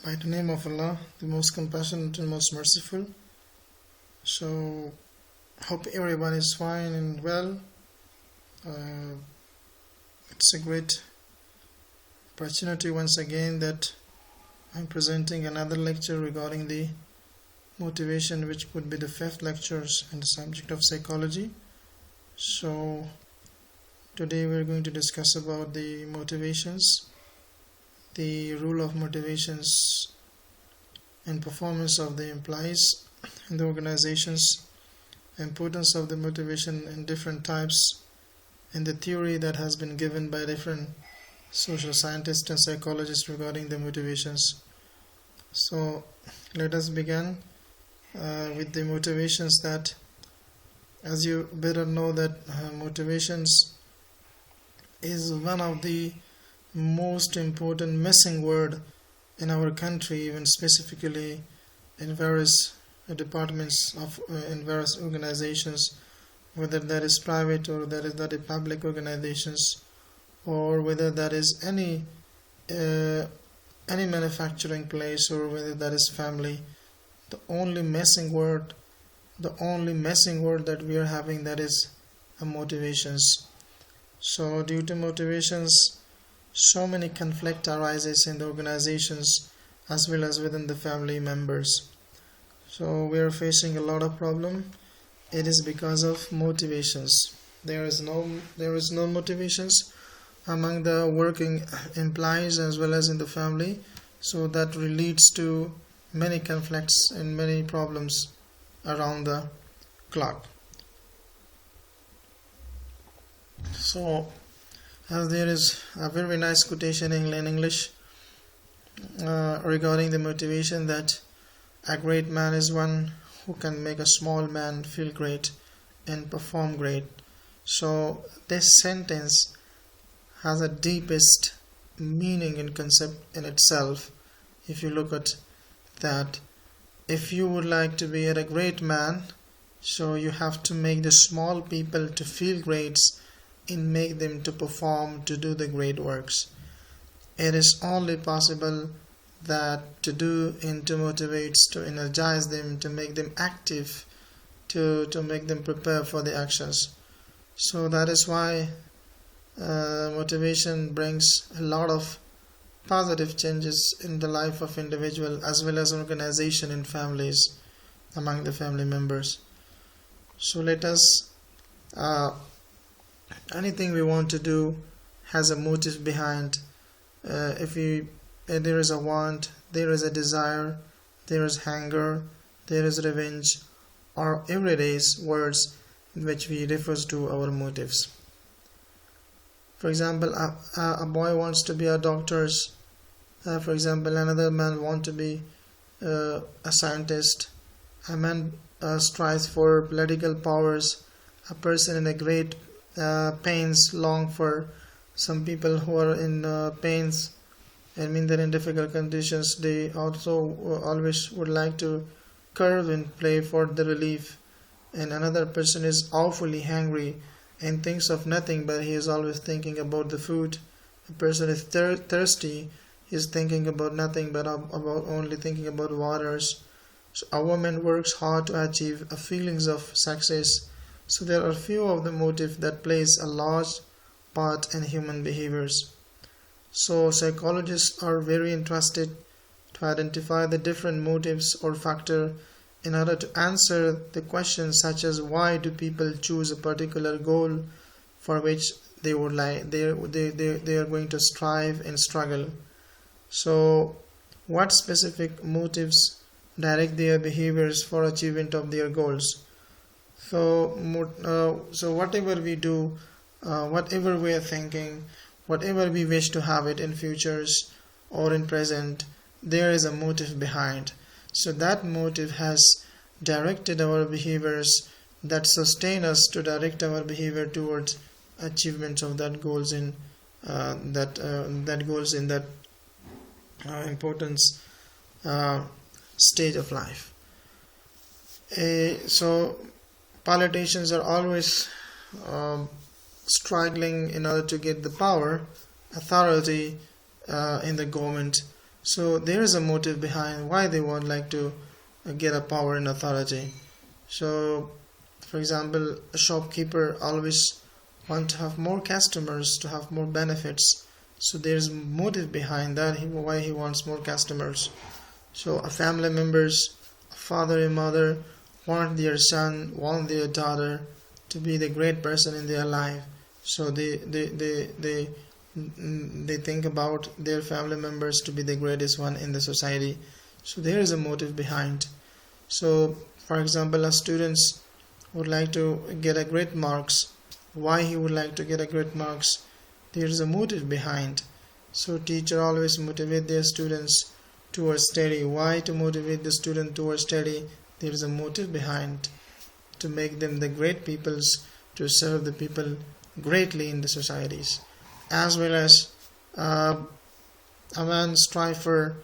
By the name of Allah, the most compassionate and most merciful. So, hope everyone is fine and well. Uh, it's a great opportunity once again that I'm presenting another lecture regarding the motivation, which would be the fifth lectures in the subject of psychology. So, today we're going to discuss about the motivations, the role of motivations and performance of the employees in the organizations, importance of the motivation in different types, and the theory that has been given by different social scientists and psychologists regarding the motivations. So let us begin with the motivations. That, as you better know, that motivations is one of the most important missing word in our country, even specifically in various departments of in various organizations, whether that is private or that is public organizations, or whether that is any manufacturing place, or whether that is family. The only missing word that we are having, that is motivations. So due to motivations, so many conflict arises in the organizations as well as within the family members. So we are facing a lot of problem. It is because of motivations. There is no motivations among the working employees as well as in the family. So that leads to many conflicts and many problems around the clock. So, as there is a very nice quotation in English regarding the motivation, that a great man is one who can make a small man feel great and perform great. So this sentence has a deepest meaning and concept in itself. If you look at that, if you would like to be a great man, so you have to make the small people to feel great and make them to perform, to do the great works. It is only possible that to do and to motivate, to energize them, to make them active, to make them prepare for the actions. So that is why motivation brings a lot of positive changes in the life of individual as well as organization and families among the family members. So let us anything we want to do has a motive behind. If there is a want, there is a desire, there is hunger, there is revenge, or everyday words which we refers to our motives. For example, a boy wants to be a doctor. For example, another man wants to be a scientist. A man strives for political powers. A person in a great pains long for. Some people who are in pains, I mean they're in difficult conditions, they also always would like to curve and play for the relief. And another person is awfully hungry and thinks of nothing, but he is always thinking about the food. A person is thirsty, he is thinking about nothing but about only thinking about waters. So a woman works hard to achieve a feelings of success. So there are few of the motive that plays a large part in human behaviors. So psychologists are very interested to identify the different motives or factor in order to answer the questions such as why do people choose a particular goal for which they are going to strive and struggle. So what specific motives direct their behaviors for achievement of their goals. So whatever we do, whatever we are thinking, whatever we wish to have it in futures or in present, there is a motive behind. So that motive has directed our behaviors, that sustain us to direct our behavior towards achievement of that goals in that importance stage of life. So politicians are always struggling in order to get the power, authority in the government. So there is a motive behind why they would like to get a power and authority. So for example, a shopkeeper always want to have more customers, to have more benefits. So there's motive behind that, why he wants more customers. So a family members, a father and mother want their son, want their daughter to be the great person in their life. So they think about their family members to be the greatest one in the society. So there is a motive behind. So for example, a students would like to get a great marks. Why he would like to get a great marks? There is a motive behind. So teacher always motivate their students towards study. Why to motivate the student towards study? There is a motive behind, to make them the great peoples, to serve the people greatly in the societies. As well as a man strive for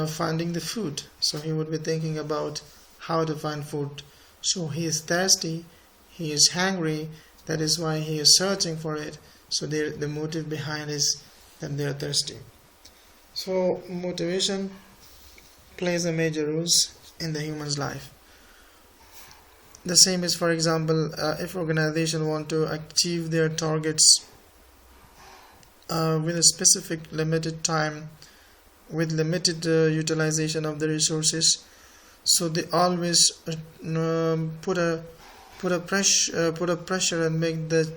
finding the food. So he would be thinking about how to find food. So he is thirsty, he is hungry, that is why he is searching for it. So the motive behind is that they are thirsty. So motivation plays a major role in the human's life. The same is, for example, if organization want to achieve their targets with a specific limited time, with limited utilization of the resources, so they always put a pressure and make the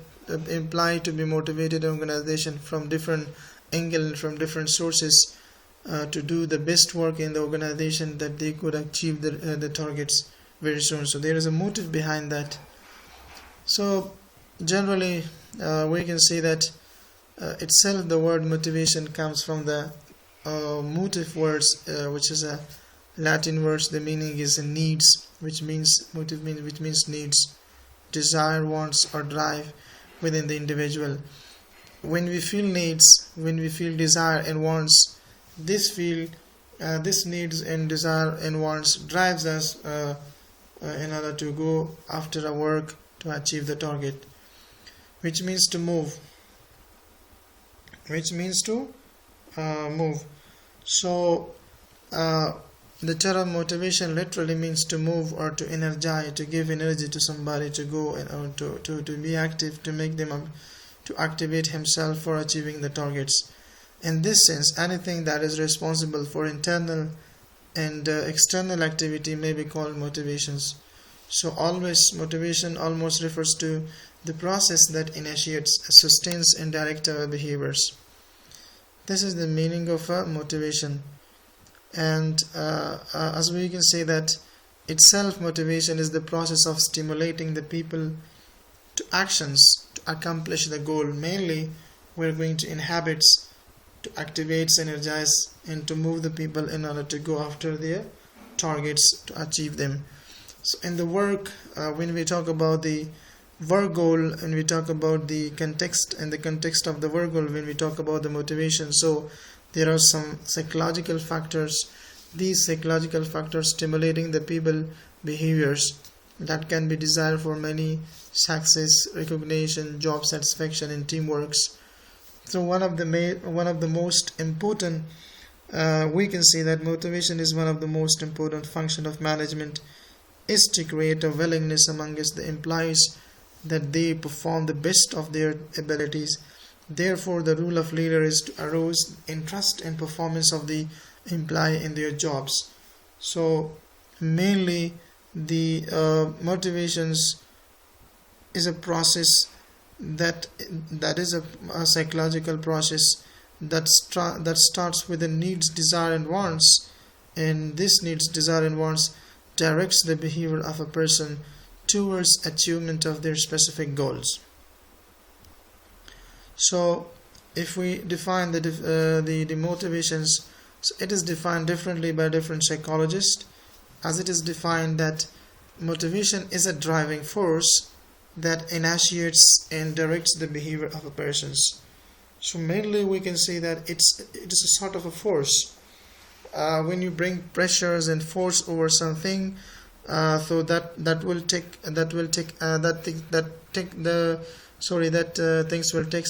employee to be motivated organization from different angle, from different sources, to do the best work in the organization, that they could achieve the targets very soon. So there is a motive behind that. So generally we can say that itself the word motivation comes from the motive words, which is a Latin words. The meaning is needs, which means which means needs, desire, wants, or drive within the individual. When we feel needs, when we feel desire and wants, this needs and desire and wants drives us in order to go after our work to achieve the target, which means to move. So the term motivation literally means to move or to energize, to give energy to somebody to go and to be active, to make them to activate himself for achieving the targets. In this sense, anything that is responsible for internal and external activity may be called motivations. So always motivation almost refers to the process that initiates, sustains, and directs our behaviors. This is the meaning of motivation. And as we can say that itself, motivation is the process of stimulating the people to actions to accomplish the goal. Mainly we're going to inhabit, to activate, energize, and to move the people in order to go after their targets, to achieve them. So in the work, when we talk about the work goal, and we talk about the context and the context of the work goal, when we talk about the motivation, so there are some psychological factors. These psychological factors stimulating the people behaviors that can be desire for many success, recognition, job satisfaction, and teamworks. So one of the most important, we can say that motivation is one of the most important function of management, is to create a willingness amongst the employees that they perform the best of their abilities. Therefore, the role of leader is to arouse interest and performance of the employee in their jobs. So mainly the motivations is a process that is a psychological process that starts with the needs, desire, and wants, and this needs, desire, and wants directs the behavior of a person towards achievement of their specific goals. So if we define the motivations, so it is defined differently by different psychologists, as it is defined that motivation is a driving force that initiates and directs the behavior of a person. So mainly we can say that it is a sort of a force. When you bring pressures and force over something, so things will take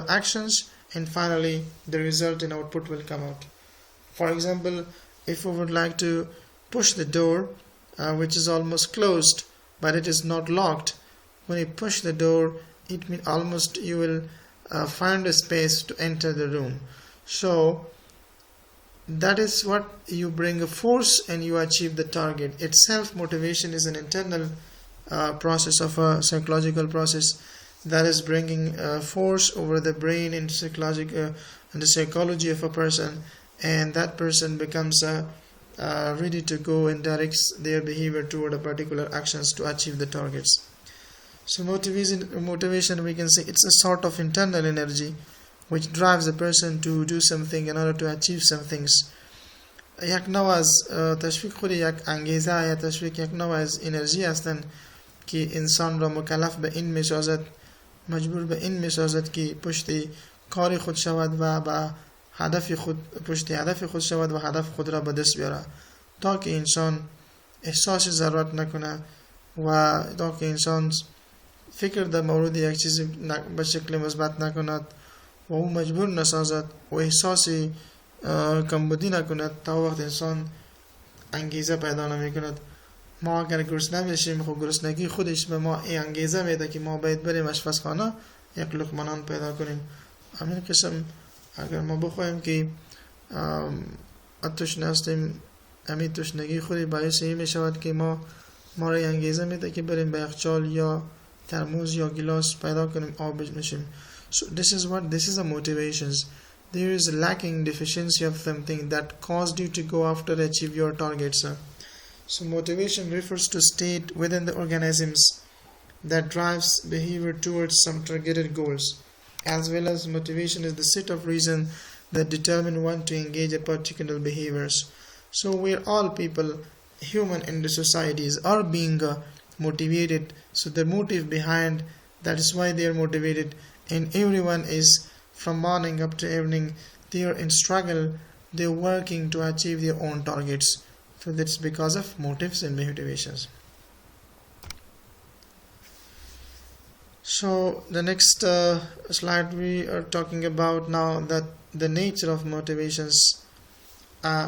actions, and finally the result and output will come out. For example, if we would like to push the door, which is almost closed but it is not locked, when you push the door, it means almost you will find a space to enter the room. So that is what you bring a force and you achieve the target itself. Motivation is an internal process of a psychological process that is bringing force over the brain and the psychology of a person, and that person becomes ready to go and directs their behavior toward a particular actions to achieve the targets. So motivation, we can say it's a sort of internal energy which drives a person to do something in order to achieve some things. یک نوع از تشویق خود یک انگیزه یا تشویق یک نوع از انرژی هستند که انسان را مکلف به این می‌سازد، مجبور به این می‌سازد که پشت کار خود شود و به هدف خود شود و هدف خود را به دست بیاره، تا که انسان احساس ضرورت نکنه و تا که انسان فکر در مورد یک چیزی به شکل مثبت نکند و او مجبور نسازد و احساس کمبودی نکند، تا وقت انسان انگیزه پیدا نمیکند. ما اگر گرسنه بشیم، خب گرسنگی خودش به ما این انگیزه میده که ما باید بریم آشپزخانه یک لقمه نان پیدا کنیم. همین قسم اگر ما بخوایم که تشنه هستیم، همین تشنگی خودی باعث این میشود که ما را انگیزه میده که بریم به یخچال یا ترموز یا گلاس پیدا کنیم آب بنوشیم. So this is a motivations. There is a lacking deficiency of something that caused you to go after achieve your targets. So motivation refers to state within the organisms that drives behavior towards some targeted goals, as well as motivation is the set of reason that determine one to engage in particular behaviors. So we're all people, human in the societies are being motivated. So the motive behind that is why they are motivated, and everyone is from morning up to evening they are in struggle, they are working to achieve their own targets. So that's because of motives and motivations. So the next slide we are talking about now that the nature of motivations.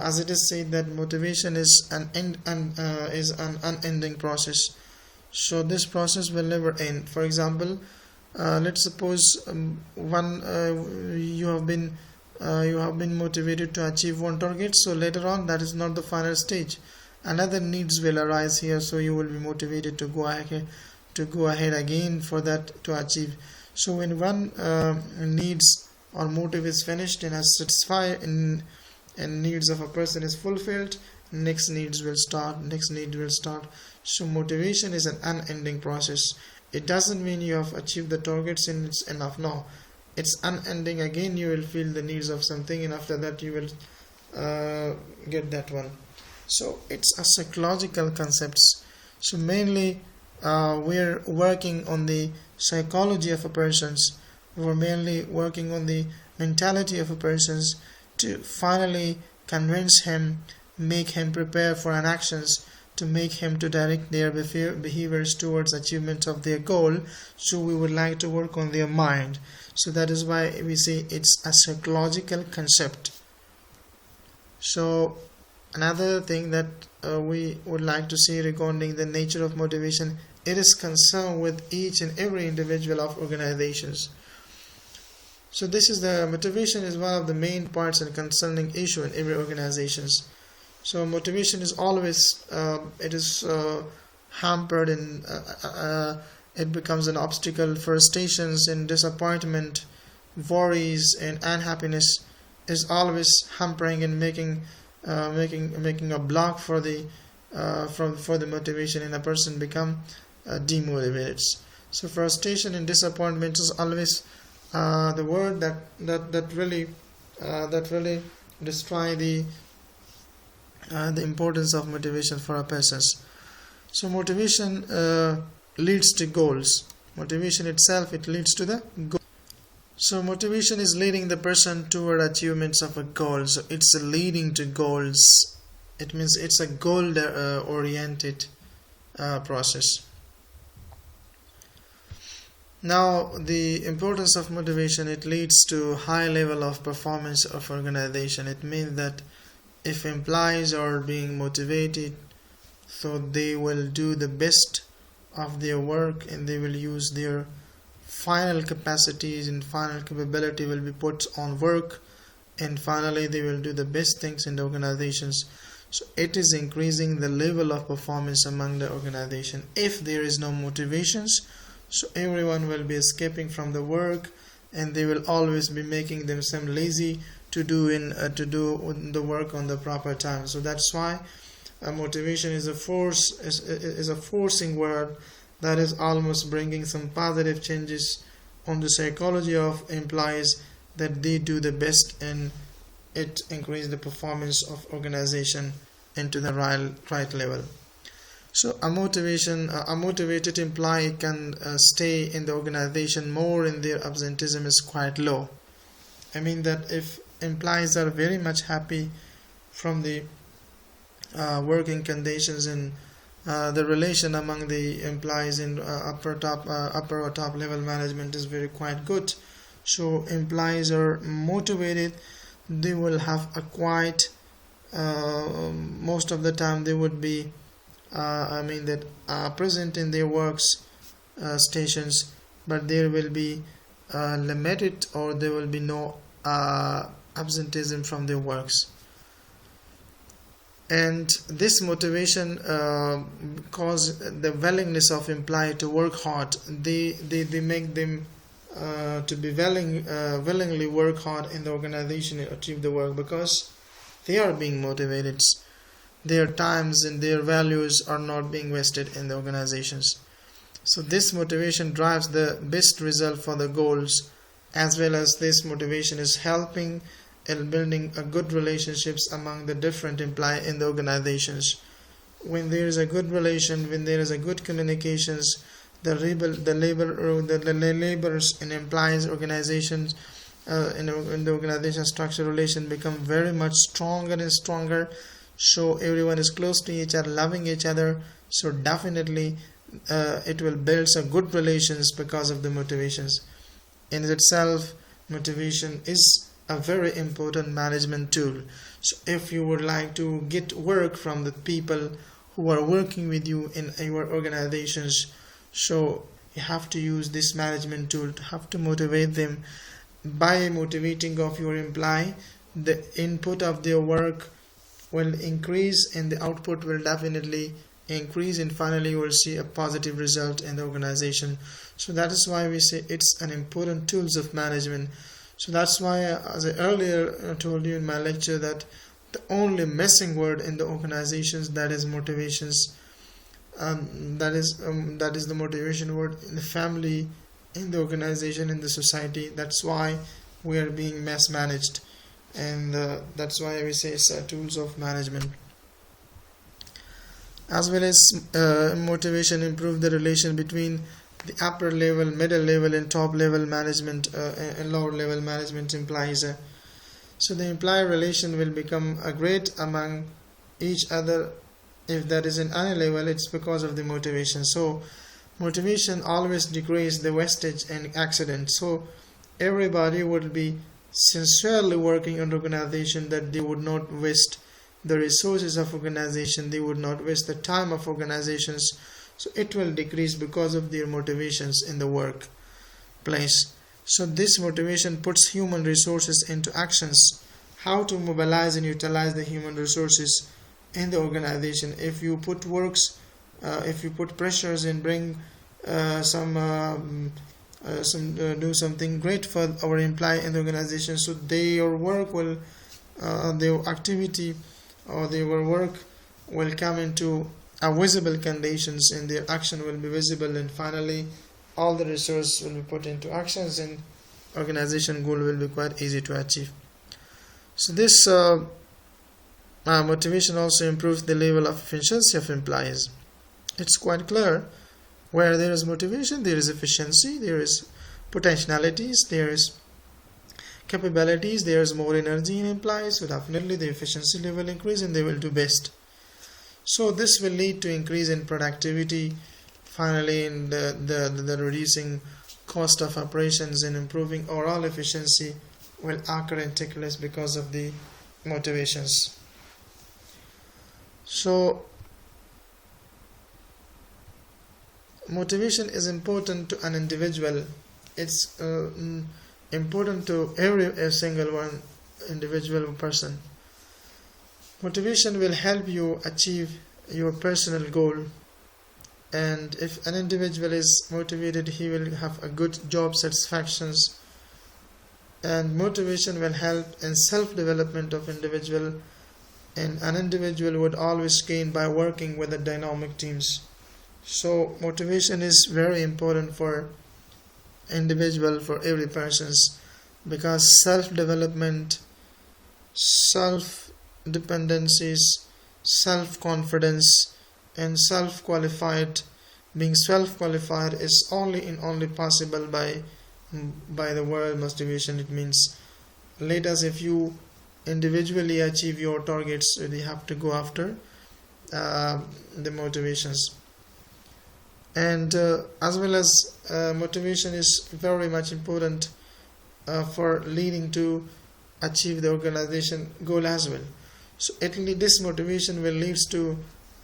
As it is said that motivation is an unending process. So this process will never end. For example, let's suppose you have been motivated to achieve one target. So later on, that is not the final stage. Another needs will arise here. So you will be motivated to go ahead again for that to achieve. So when one needs or motive is finished and has satisfied and needs of a person is fulfilled, next need will start. So motivation is an unending process. It doesn't mean you have achieved the targets and it's enough. No, it's unending. Again you will feel the needs of something, and after that you will get that one. So it's a psychological concepts. So mainly we're working on the psychology of a person's. We're mainly working on the mentality of a person's to finally convince him, make him prepare for an actions, to make him to direct their behaviors towards achievement of their goal. So we would like to work on their mind. So that is why we say it's a psychological concept. So another thing that we would like to say regarding the nature of motivation, it is concerned with each and every individual of organizations. So this is the motivation is one of the main parts and concerning issue in every organizations. So motivation is always hampered and it becomes an obstacle. Frustrations and disappointment, worries and unhappiness is always hampering and making a block for the motivation, and a person become demotivated. So frustration and disappointment is always the word that really destroy the importance of motivation for a person. So motivation leads to goals. Motivation itself, it leads to the goal. So motivation is leading the person toward achievements of a goal. So it's leading to goals. It means it's a goal oriented process. Now the importance of motivation, it leads to high level of performance of organization. It means that if employees are being motivated, so they will do the best of their work and they will use their final capacities and final capability will be put on work, and finally they will do the best things in the organizations. So it is increasing the level of performance among the organization. If there is no motivations, so everyone will be escaping from the work and they will always be making themselves lazy to do the work on the proper time. So that's why motivation is a forcing word that is almost bringing some positive changes on the psychology of employees, that they do the best and it increase the performance of organization into the right level. So a motivated employee can stay in the organization more and their absenteeism is quite low. I mean that if employees are very much happy from the working conditions and the relation among the employees in upper or top level management is very quite good. So employees are motivated, they will have a quite most of the time they would be present in their works stations, but there will be limited or there will be no absenteeism from their works. And this motivation cause the willingness of employee to work hard. They make them to be willingly work hard in the organization and achieve the work because they are being motivated. Their times and their values are not being wasted in the organizations. So this motivation drives the best result for the goals, as well as this motivation is helping in building a good relationships among the different employees in the organizations. When there is a good relation, when there is a good communications, the laborers and employees organizations in the organization structure relation become very much stronger and stronger. So everyone is close to each other, loving each other. So definitely it will build some good relations because of the motivations. In itself, motivation is a very important management tool. So if you would like to get work from the people who are working with you in your organizations, so you have to use this management tool to have to motivate them. By motivating of your employee, the input of their work will increase and the output will definitely increase, and finally you will see a positive result in the organization. So that is why we say it's an important tools of management. So that's why, as I earlier told you in my lecture, that the only missing word in the organizations, that is motivations. That is the motivation word in the family, in the organization, in the society. That's why we are being mismanaged, and that's why we say it's tools of management. As well as motivation improve the relation between the upper level, middle level and top level management and lower level management employees. So the employee relation will become great among each other. If that is in any level, it's because of the motivation. So motivation always decrease the wastage and accident. So everybody would be sincerely working on organization, that they would not waste the resources of organization, they would not waste the time of organizations. So it will decrease because of their motivations in the workplace. So this motivation puts human resources into actions, how to mobilize and utilize the human resources in the organization. If you put if you put pressures and bring do something great for our employee in the organization, so their work will their activity or their work will come into a visible conditions, and their action will be visible, and finally all the resources will be put into actions and organization goal will be quite easy to achieve. So this motivation also improves the level of efficiency of employees. It's quite clear, where there is motivation, there is efficiency, there is potentialities, there is capabilities, there is more energy in employees, so definitely the efficiency level increase and they will do best. So this will lead to increase in productivity, finally in the reducing cost of operations and improving overall efficiency will occur and take place because of the motivations. So motivation is important to an individual. It's important to every single one individual person. Motivation will help you achieve your personal goal, and if an individual is motivated, he will have a good job satisfactions. And motivation will help in self-development of individual, and an individual would always gain by working with the dynamic teams. So motivation is very important for individual, for every person's, because self-development, self-dependencies, self-confidence, and being self-qualified is only possible by the word motivation. It means, let us, if you individually achieve your targets, you have to go after the motivations. And as well as motivation is very much important for leading to achieve the organization goal as well. So this motivation will lead to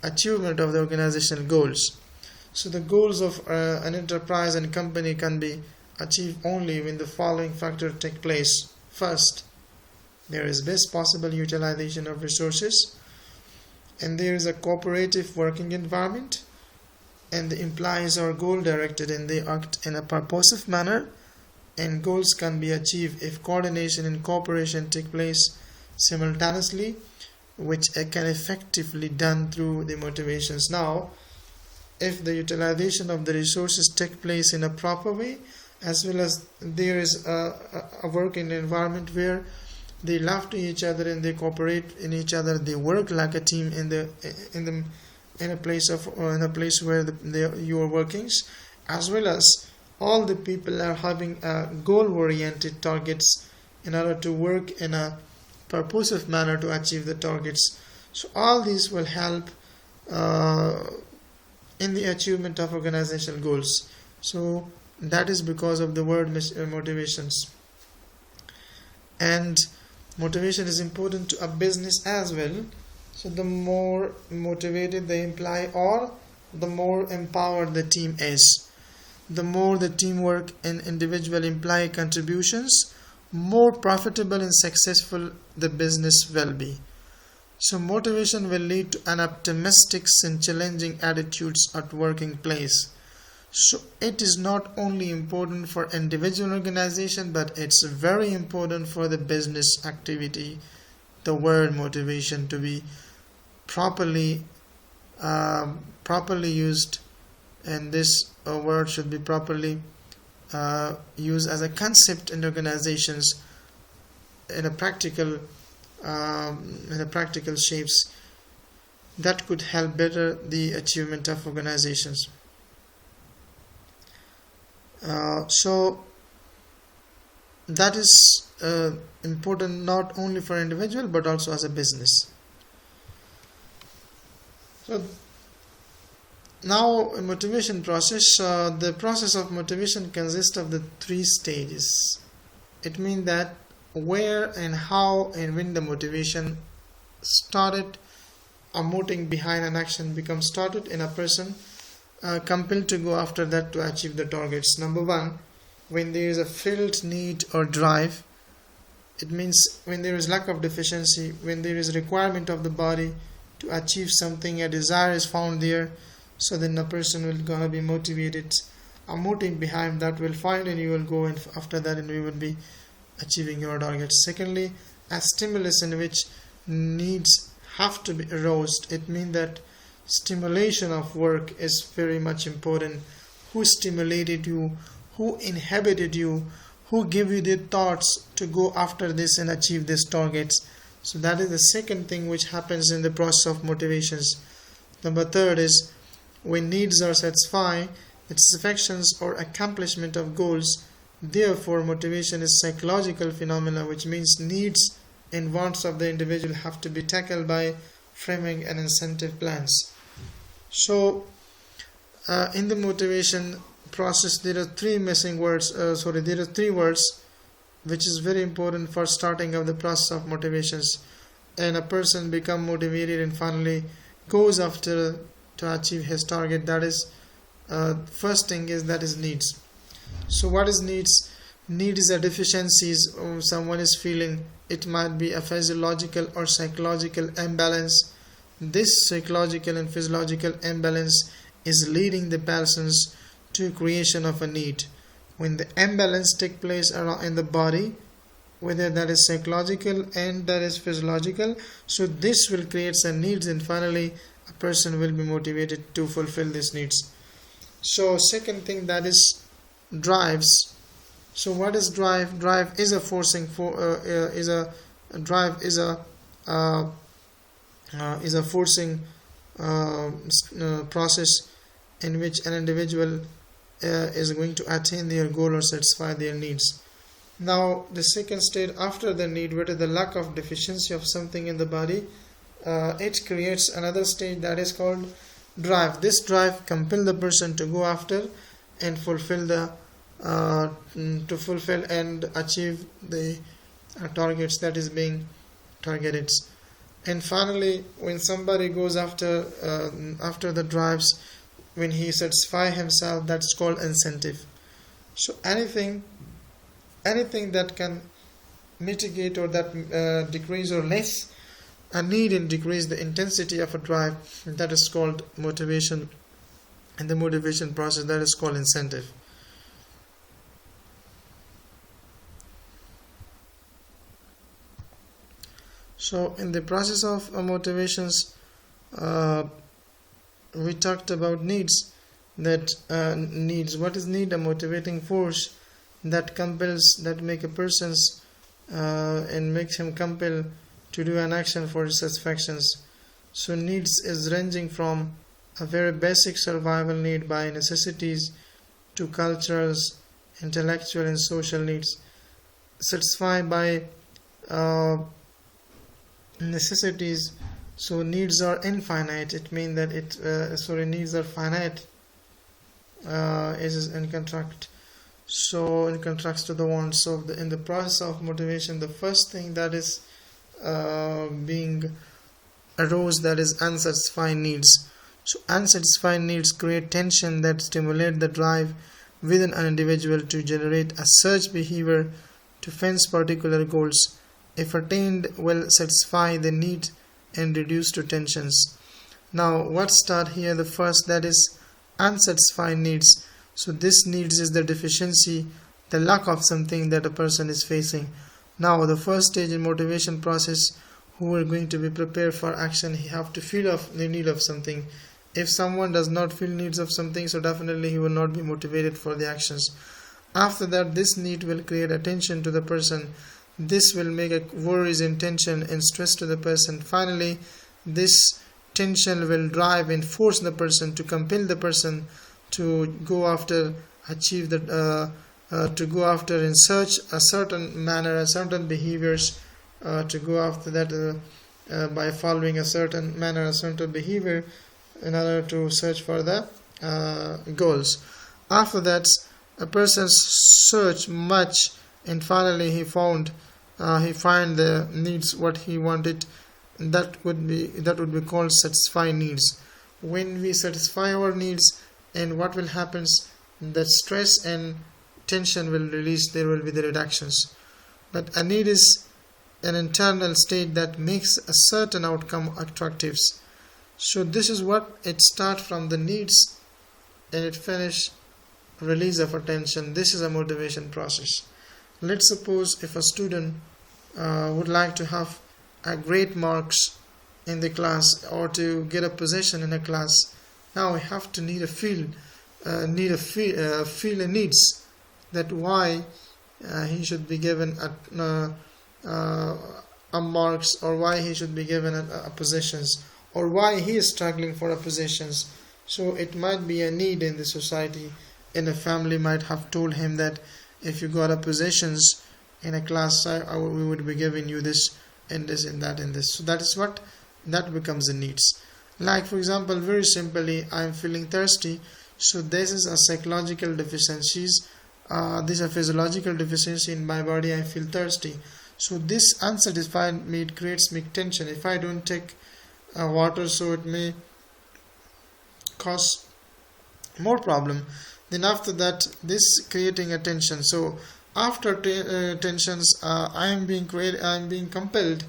achievement of the organizational goals. So the goals of an enterprise and company can be achieved only when the following factors take place. First, there is best possible utilization of resources, and there is a cooperative working environment, and the employees are goal directed and they act in a purposive manner, and goals can be achieved if coordination and cooperation take place simultaneously, which can effectively done through the motivations. Now, if the utilization of the resources take place in a proper way, as well as there is a working environment where they love to each other and they cooperate in each other, they work like a team in a place where you are working, as well as all the people are having goal-oriented targets in order to work in a purposive manner to achieve the targets. So all these will help in the achievement of organizational goals. So that is because of the word motivations. And motivation is important to a business as well. So the more motivated the employee are, the more empowered the team is. The more the teamwork and individual employee contributions, more profitable and successful the business will be. So motivation will lead to an optimistic and challenging attitudes at working place. So it is not only important for individual organization, but it's very important for the business activity. The word motivation to be properly used, and this word should be properly used as a concept in organizations in a practical shapes that could help better the achievement of organizations. So that is important not only for individual but also as a business. So now, motivation process. The process of motivation consists of the 3 stages. It means that where and how and when the motivation started, a motive behind an action becomes started in a person compelled to go after that to achieve the targets. Number 1, when there is a felt need or drive. It means when there is lack of deficiency, when there is requirement of the body to achieve something, a desire is found there. So then a person will gonna be motivated. A motive behind that will find, and you will go and after that, and you will be achieving your targets. Secondly, a stimulus in which needs have to be aroused. It means that stimulation of work is very much important. Who stimulated you? Who inhibited you? Who gave you the thoughts to go after this and achieve these targets? So that is the second thing which happens in the process of motivations. Number 3 is when needs are satisfied, the satisfactions or accomplishment of goals. Therefore, motivation is psychological phenomena, which means needs and wants of the individual have to be tackled by framing and incentive plans. So, in the motivation process, there are 3 missing words. There are 3 words which is very important for starting of the process of motivations, and a person become motivated and finally goes after to achieve his target. That is first thing is that is needs. So what is needs? Need is a deficiencies someone is feeling. It might be a physiological or psychological imbalance. This psychological and physiological imbalance is leading the persons to creation of a need. When the imbalance take place around in the body, whether that is psychological and that is physiological, so this will create some needs, and finally a person will be motivated to fulfill these needs. So second thing, that is drives. So what is drive? Drive is a forcing for is a drive uh, is a forcing process in which an individual is going to attain their goal or satisfy their needs. Now the second state after the need, what is the lack of deficiency of something in the body, it creates another state that is called drive. This drive compel the person to go after and fulfill the to fulfill and achieve the targets that is being targeted. And finally, when somebody goes after the drives, when he satisfy himself, that's called incentive. So anything that can mitigate or that decrease or less a need and decrease the intensity of a drive, that is called motivation. And the motivation process, that is called incentive. So in the process of motivations, we talked about needs. That needs, what is need? A motivating force that compels, that make a person's and makes him compel to do an action for his satisfactions. So needs is ranging from a very basic survival need by necessities to cultures, intellectual and social needs satisfied by necessities. So needs are infinite. It means that needs are finite. Is in contract. So in contrast to the wants. So in the process of motivation, the first thing that is being arose, that is unsatisfied needs. So unsatisfied needs create tension that stimulate the drive within an individual to generate a search behavior to fence particular goals. If attained, will satisfy the need and reduce to tensions. Now what start here? The first, that is unsatisfied needs. So this needs is the deficiency, the lack of something that a person is facing. Now the first stage in motivation process, who are going to be prepared for action, he have to feel of the need of something. If someone does not feel needs of something, so definitely he will not be motivated for the actions. After that, this need will create attention to the person. This will make a worries and tension and stress to the person. Finally, this tension will drive and force the person to compel the person to go after, achieve the to go after in search a certain manner, a certain behaviors, to go after that by following a certain manner, a certain behavior, in order to search for the goals. After that, a person searched much, and finally he find the needs what he wanted. That would be called satisfy needs. When we satisfy our needs, and what will happen, that stress and tension will release, there will be the reductions. But a need is an internal state that makes a certain outcome attractive. So this is what it starts from the needs and it finish release of attention. This is a motivation process. Let's suppose if a student would like to have a great marks in the class or to get a position in a class. Now we have to feel a needs, that why he should be given a marks, or why he should be given a positions, or why he is struggling for a positions. So it might be a need in the society, and a family might have told him that if you got a positions in a class, we would be giving you this and this and that and this. So that is what that becomes the needs. Like for example, very simply, I am feeling thirsty. So this is a psychological deficiencies. This is a physiological deficiency in my body. I feel thirsty. So this unsatisfied need creates me tension. If I don't take water, so it may cause more problem. Then after that, this creating a tension. So after tensions, I am being compelled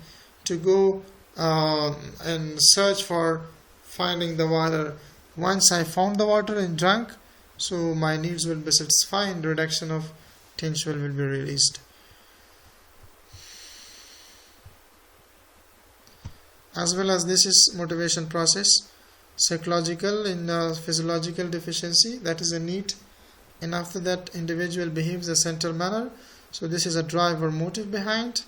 to go and search for finding the water. Once I found the water and drank, so my needs will be satisfied, reduction of tension will be released. As well as this is motivation process. Psychological in physiological deficiency, that is a need, and after that individual behaves a central manner, so this is a drive or motive behind,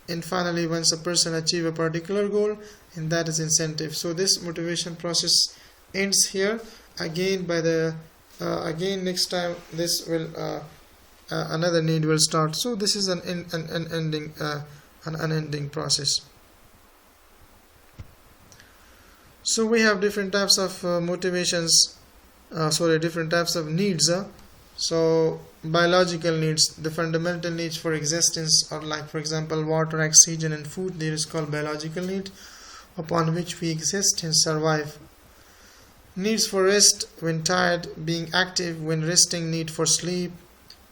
and finally once a person achieve a particular goal, and that is incentive. So this motivation process ends here. Again by the again next time this will another need will start. So this is an ending an unending process. So we have different types of motivations, different types of needs. So biological needs, the fundamental needs for existence are like, for example, water, oxygen and food. There is called biological need, upon which we exist and survive. Needs for rest, when tired, being active when resting, need for sleep,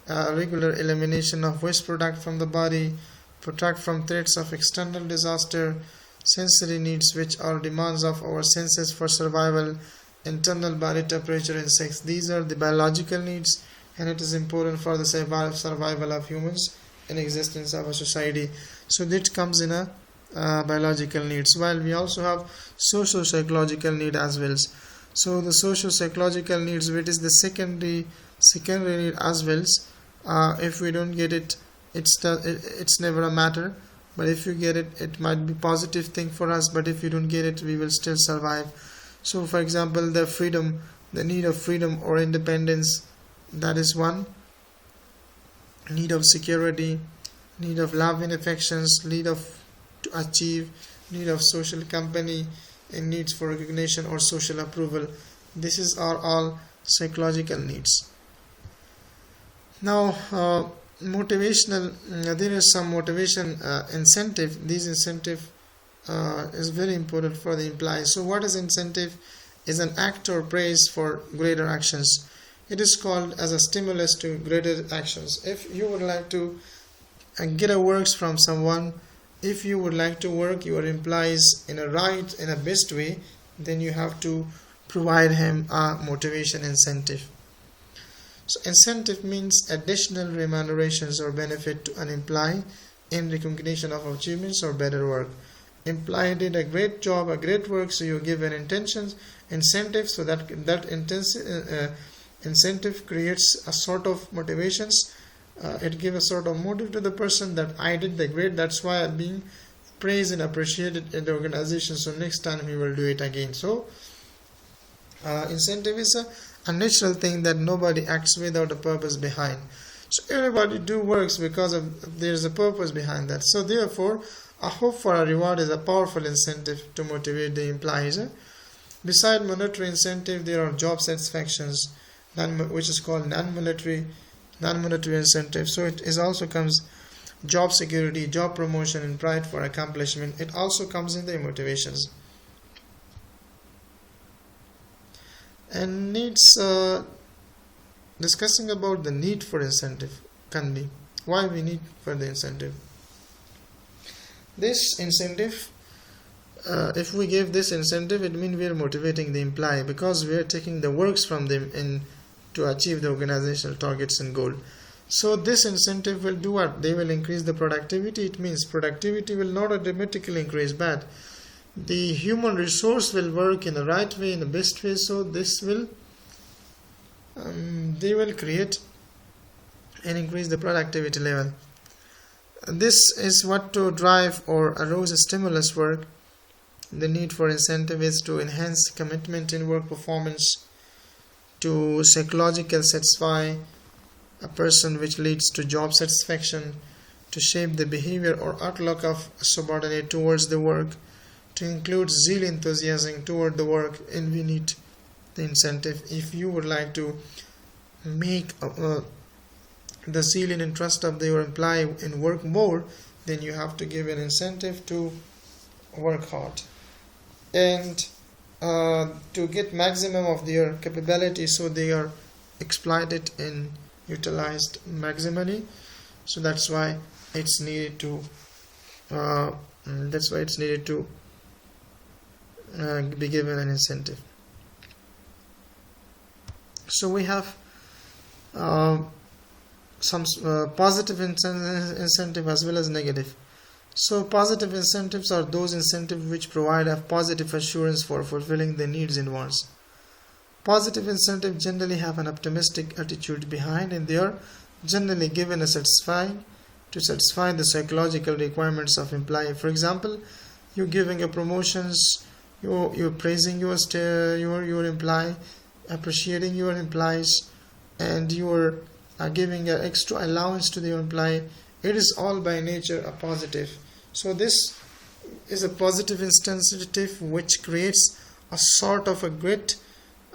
regular elimination of waste product from the body, protect from threats of external disaster, sensory needs, which are demands of our senses for survival, internal body temperature and sex. These are the biological needs, and it is important for the survival of humans and existence of a society. So that comes in a biological needs, while we also have socio-psychological need as well. So the socio-psychological needs, which is the secondary need as well. If we don't get it, it's never a matter. But if you get it, it might be positive thing for us. But if you don't get it, we will still survive. So for example, the need of freedom or independence, that is one. Need of security, need of love and affections, need of to achieve, need of social company, and needs for recognition or social approval. These are all psychological needs. Now motivational, there is some motivation incentive. This incentive is very important for the employees. So what is incentive? Is an act or praise for greater actions. It is called as a stimulus to greater actions. If you would like to get a works from someone, if you would like to work your employees in a best way, then you have to provide him a motivation incentive. So incentive means additional remunerations or benefit to an employee in recognition of achievements or better work. Employee did a great job, a great work, so you give an incentive, so that incentive creates a sort of motivations. It gives a sort of motive to the person that I did the great, that's why I'm being praised and appreciated in the organization, so next time he will do it again. So incentive is a natural thing that nobody acts without a purpose behind. So everybody do works because of there's a purpose behind that. So therefore, a hope for a reward is a powerful incentive to motivate the employees. Beside monetary incentive, there are job satisfactions, which is called non-monetary incentive. So it is also comes job security, job promotion, and pride for accomplishment. It also comes in the motivations. And needs, discussing about the need for incentive can be why we need for the incentive. This incentive, if we give this incentive, it means we are motivating the employee because we are taking the works from them in to achieve the organizational targets and goal. So this incentive will do what? They will increase the productivity. It means productivity will not automatically increase, but the human resource will work in the right way, in the best way. So this will they will create and increase the productivity level. This is what to drive or arouse a stimulus work. The need for incentive is to enhance commitment in work performance, to psychological satisfy a person, which leads to job satisfaction, to shape the behavior or outlook of a subordinate towards the work, to include zeal, enthusiasm toward the work, and we need the incentive. If you would like to make the zeal and interest of your employee and work more, then you have to give an incentive to work hard. and to get maximum of their capability, so they are exploited and utilized maximally. So that's why it's needed to be given an incentive. So we have some positive incentive as well as negative. So positive incentives are those incentives which provide a positive assurance for fulfilling the needs and wants. Positive incentives generally have an optimistic attitude behind, and they are generally given to satisfy the psychological requirements of employee. For example, you're giving a promotions, you're praising your employee, appreciating your employees, and you're giving an extra allowance to the employee. It is all by nature a positive. So this is a positive incentive which creates a sort of a great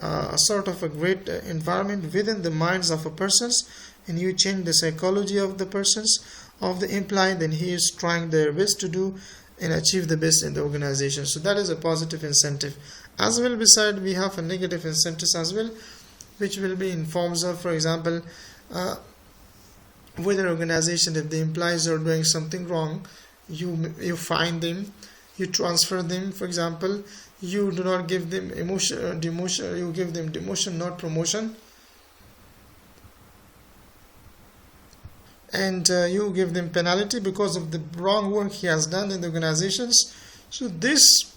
environment within the minds of a persons, and you change the psychology of the persons, of the employee, then he is trying their best to do and achieve the best in the organization. So that is a positive incentive. As well, beside we have a negative incentives as well, which will be in forms of, for example, with an organization, if the employees are doing something wrong, you find them, you transfer them. For example, you do not give them demotion, you give them demotion, not promotion, and you give them penalty because of the wrong work he has done in the organizations. So this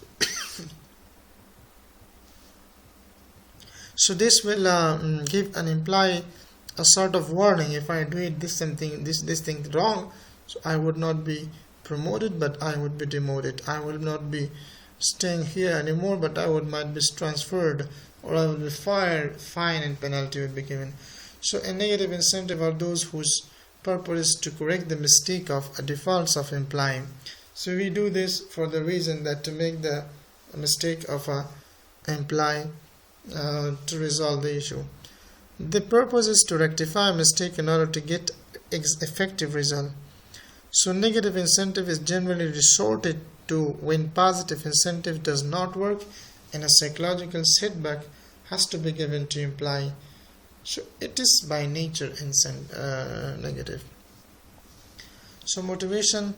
will give an employee a sort of warning. If I do it this thing wrong, so I would not be promoted, but I would be demoted. I will not be staying here anymore, but might be transferred, or I will be fired. Fine and penalty will be given. So a negative incentive are those whose purpose is to correct the mistake of a defaults of employee. So we do this for the reason that to make the mistake of a employee to resolve the issue. The purpose is to rectify a mistake in order to get effective result. So negative incentive is generally resorted to when positive incentive does not work, and a psychological setback has to be given to employee. So it is by nature negative. So motivation,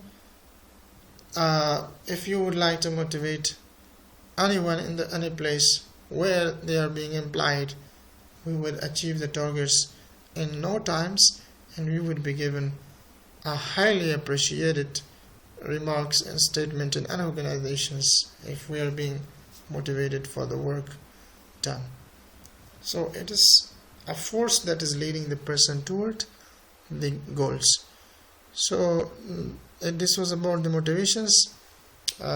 if you would like to motivate anyone in any place where they are being employed, we would achieve the targets in no times, and we would be given a highly appreciated remarks and statement in any organizations if we are being motivated for the work done. So it is a force that is leading the person toward the goals. So this was about the motivations.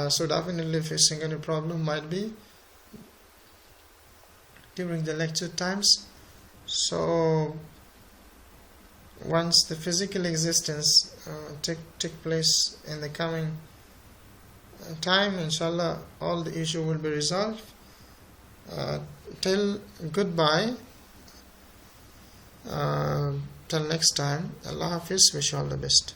So definitely facing any problem might be during the lecture times. So once the physical existence take place in the coming time, inshallah, all the issue will be resolved. Till goodbye. Till next time. Allah Hafiz. Wish you all the best.